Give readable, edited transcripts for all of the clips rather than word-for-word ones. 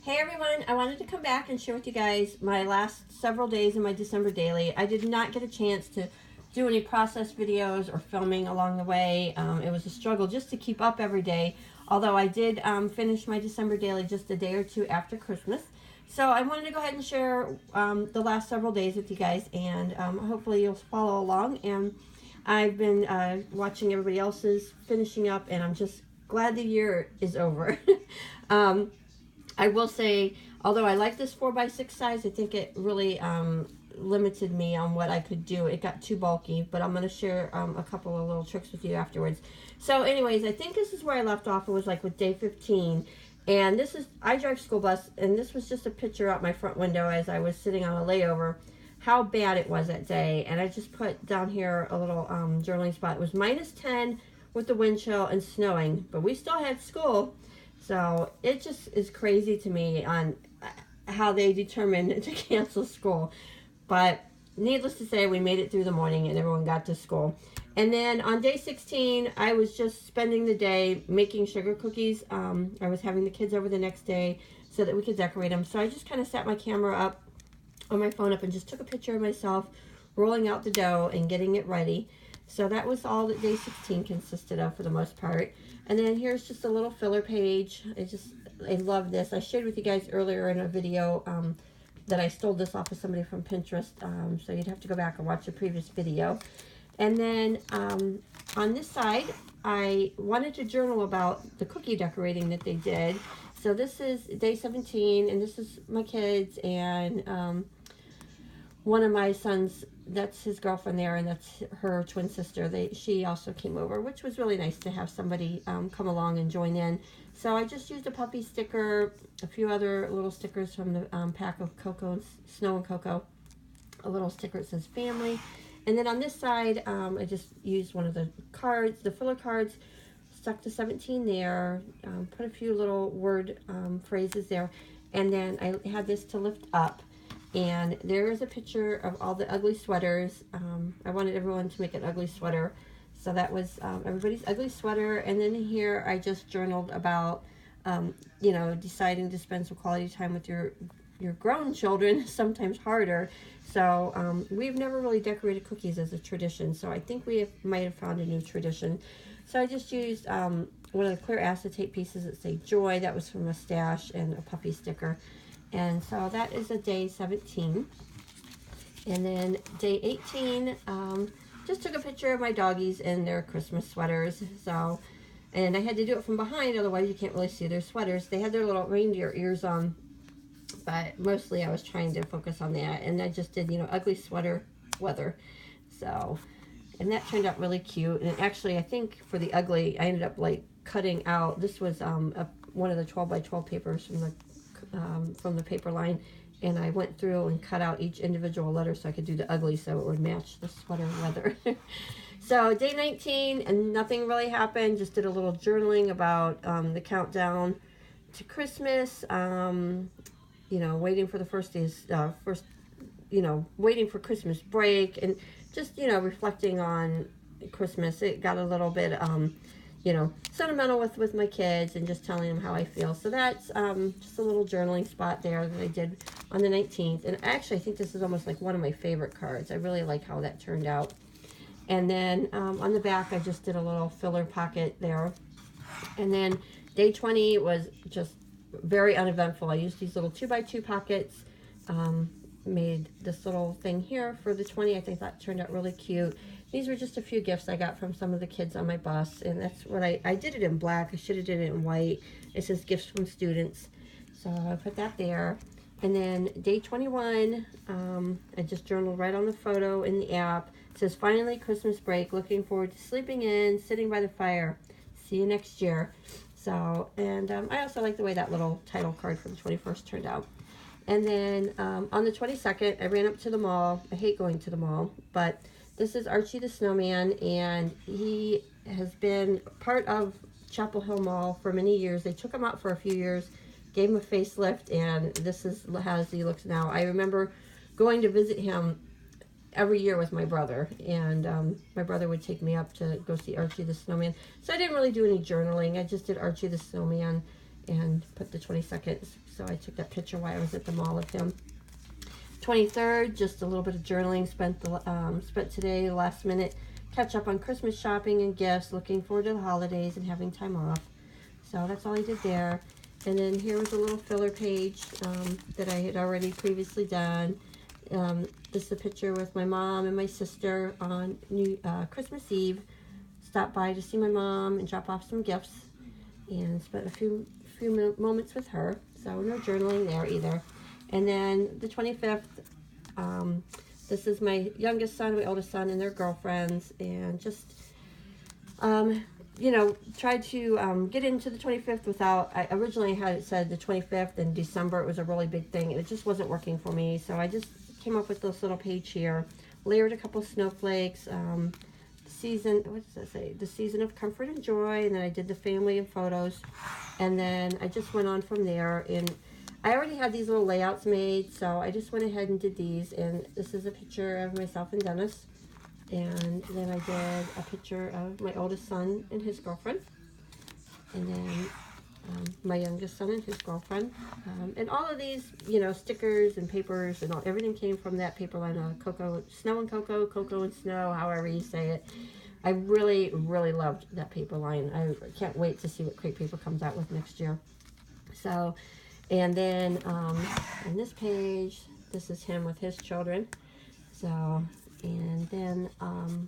Hey everyone, I wanted to come back and share with you guys my last several days in my December daily. I did not get a chance to do any process videos or filming along the way. It was a struggle just to keep up every day, although I did finish my December daily just a day or two after Christmas. So I wanted to go ahead and share the last several days with you guys, and hopefully you'll follow along. And I've been watching everybody else's finishing up, and I'm just glad the year is over. I will say, although I like this 4x6 size, I think it really limited me on what I could do. It got too bulky, but I'm going to share a couple of little tricks with you afterwards. So anyways, I think this is where I left off. It was like with day 15. And this is, I drive school bus, and this was just a picture out my front window as I was sitting on a layover, how bad it was that day. And I just put down here a little journaling spot. It was -10 with the wind chill and snowing, but we still had school. So it just is crazy to me on how they determined to cancel school. But needless to say, we made it through the morning and everyone got to school. And then on day 16, I was just spending the day making sugar cookies. I was having the kids over the next day so that we could decorate them. So I just kind of set my camera up on my phone up and just took a picture of myself rolling out the dough and getting it ready. So that was all that day 16 consisted of for the most part. And then here's just a little filler page. I love this. I shared with you guys earlier in a video that I stole this off of somebody from Pinterest. So you'd have to go back and watch the previous video. And then on this side, I wanted to journal about the cookie decorating that they did. So this is day 17, and this is my kids and one of my sons, that's his girlfriend there, and that's her twin sister. She also came over, which was really nice to have somebody come along and join in. So I just used a puppy sticker, a few other little stickers from the pack of Cocoa, Snow and Cocoa. A little sticker that says family. And then on this side, I just used one of the cards, the filler cards, stuck the 17 there, put a few little word phrases there, and then I had this to lift up. And there's a picture of all the ugly sweaters. I wanted everyone to make an ugly sweater. So that was everybody's ugly sweater. And then here I just journaled about, you know, deciding to spend some quality time with your grown children, sometimes harder. So we've never really decorated cookies as a tradition. So I think we might have found a new tradition. So I just used one of the clear acetate pieces that say joy. That was from a stash, and a puppy sticker. And so that is a day 17. And then day 18, just took a picture of my doggies in their Christmas sweaters. So, and I had to do it from behind, otherwise you can't really see their sweaters. They had their little reindeer ears on, but mostly I was trying to focus on that. And I just did, you know, ugly sweater weather. So, and that turned out really cute. And actually, I think for the ugly, I ended up like cutting out, this was one of the 12x12 papers from the paper line, and I went through and cut out each individual letter so I could do the ugly so it would match the sweater weather. So day 19, and nothing really happened, just did a little journaling about the countdown to Christmas, you know, waiting for the waiting for Christmas break, and just, you know, reflecting on Christmas. It got a little bit you know, sentimental with my kids, and just telling them how I feel. So that's just a little journaling spot there that I did on the 19th. And actually, I think this is almost like one of my favorite cards. I really like how that turned out. And then on the back, I just did a little filler pocket there. And then day 20 was just very uneventful. I used these little 2x2 pockets, made this little thing here for the 20. I think that turned out really cute. These were just a few gifts I got from some of the kids on my bus, and that's what I did it in black. I should have did it in white. It says gifts from students. So I put that there. And then day 21, I just journaled right on the photo in the app. It says, finally Christmas break, looking forward to sleeping in, sitting by the fire. See you next year. So, and I also like the way that little title card for the 21st turned out. And then on the 22nd, I ran up to the mall. I hate going to the mall, but this is Archie the Snowman, and he has been part of Chapel Hill Mall for many years. They took him out for a few years, gave him a facelift, and this is how he looks now. I remember going to visit him every year with my brother, and my brother would take me up to go see Archie the Snowman. So I didn't really do any journaling. I just did Archie the Snowman, and put the 22nd. So I took that picture while I was at the mall of him. 23rd, just a little bit of journaling. Spent today, last minute, catch up on Christmas shopping and gifts, looking forward to the holidays and having time off. So that's all I did there. And then here was a little filler page that I had already previously done. This is a picture with my mom and my sister on Christmas Eve. Stopped by to see my mom and drop off some gifts, and spent a few moments with her. So no journaling there either. And then the 25th, this is my youngest son, my oldest son, and their girlfriends, and just you know, tried to get into the 25th without, I originally had it said the 25th in December. It was a really big thing, and it just wasn't working for me. So I just came up with this little page here, layered a couple snowflakes, season, what does that say? The season of comfort and joy, and then I did the family and photos, and then I just went on from there. And I already had these little layouts made, so I just went ahead and did these. And this is a picture of myself and Dennis, and then I did a picture of my oldest son and his girlfriend, and then my youngest son and his girlfriend, and all of these, you know, stickers and papers and everything came from that paper line of Cocoa, Snow and Cocoa, Cocoa and Snow, however you say it. I really, really loved that paper line. I can't wait to see what Crate Paper comes out with next year. So, and then on this page, this is him with his children. So, and then on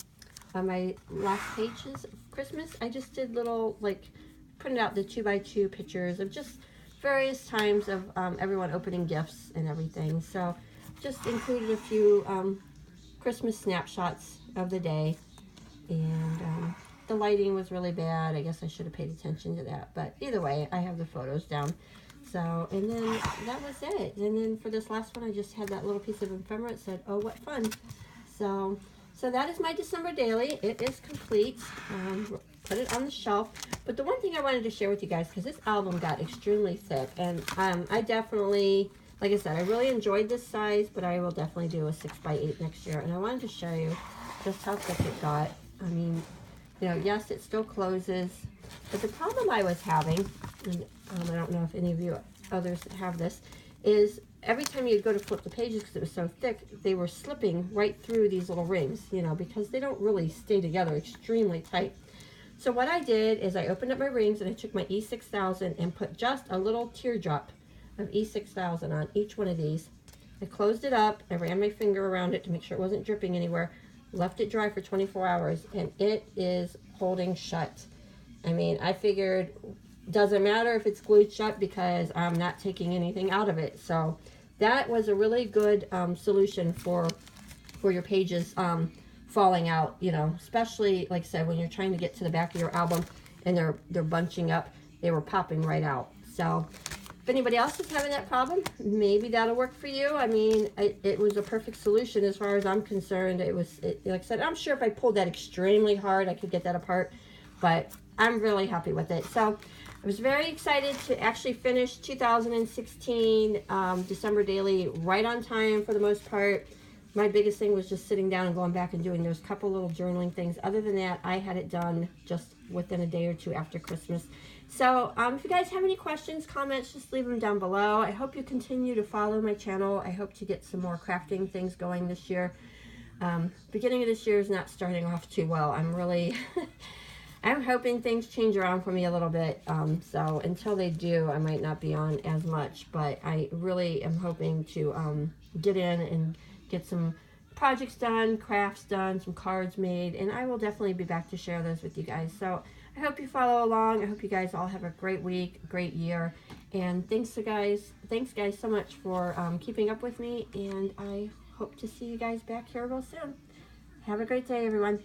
my last pages of Christmas, I just did little, like, printed out the 2x2 pictures of just various times of everyone opening gifts and everything. So just included a few Christmas snapshots of the day. And the lighting was really bad. I guess I should have paid attention to that. But either way, I have the photos down. So, and then that was it. And then for this last one, I just had that little piece of ephemera. It said, "Oh, what fun." So that is my December daily. It is complete. Put it on the shelf. But the one thing I wanted to share with you guys, because this album got extremely thick, and I definitely, like I said, I really enjoyed this size, but I will definitely do a 6x8 next year. And I wanted to show you just how thick it got. I mean, you know, yes, it still closes, but the problem I was having, and I don't know if any of you others have this, is every time you'd go to flip the pages, because it was so thick, they were slipping right through these little rings, you know, because they don't really stay together extremely tight. So what I did is I opened up my rings and I took my E6000 and put just a little teardrop of E6000 on each one of these. I closed it up, I ran my finger around it to make sure it wasn't dripping anywhere, left it dry for 24 hours, and it is holding shut. I mean, I figured, doesn't matter if it's glued shut because I'm not taking anything out of it. So that was a really good solution for your pages falling out, you know, especially, like I said, when you're trying to get to the back of your album and they're bunching up, they were popping right out. So if anybody else is having that problem, maybe that'll work for you. I mean, it was a perfect solution as far as I'm concerned. Like I said, I'm sure if I pulled that extremely hard, I could get that apart, but I'm really happy with it. So I was very excited to actually finish 2016 December daily right on time for the most part. My biggest thing was just sitting down and going back and doing those couple little journaling things. Other than that, I had it done just within a day or two after Christmas. So if you guys have any questions, comments, just leave them down below. I hope you continue to follow my channel. I hope to get some more crafting things going this year. Beginning of this year is not starting off too well. I'm really... I'm hoping things change around for me a little bit, so until they do, I might not be on as much, but I really am hoping to get in and get some projects done, crafts done, some cards made, and I will definitely be back to share those with you guys. So I hope you follow along. I hope you guys all have a great week, great year, and thanks guys so much for keeping up with me, and I hope to see you guys back here real soon. Have a great day, everyone.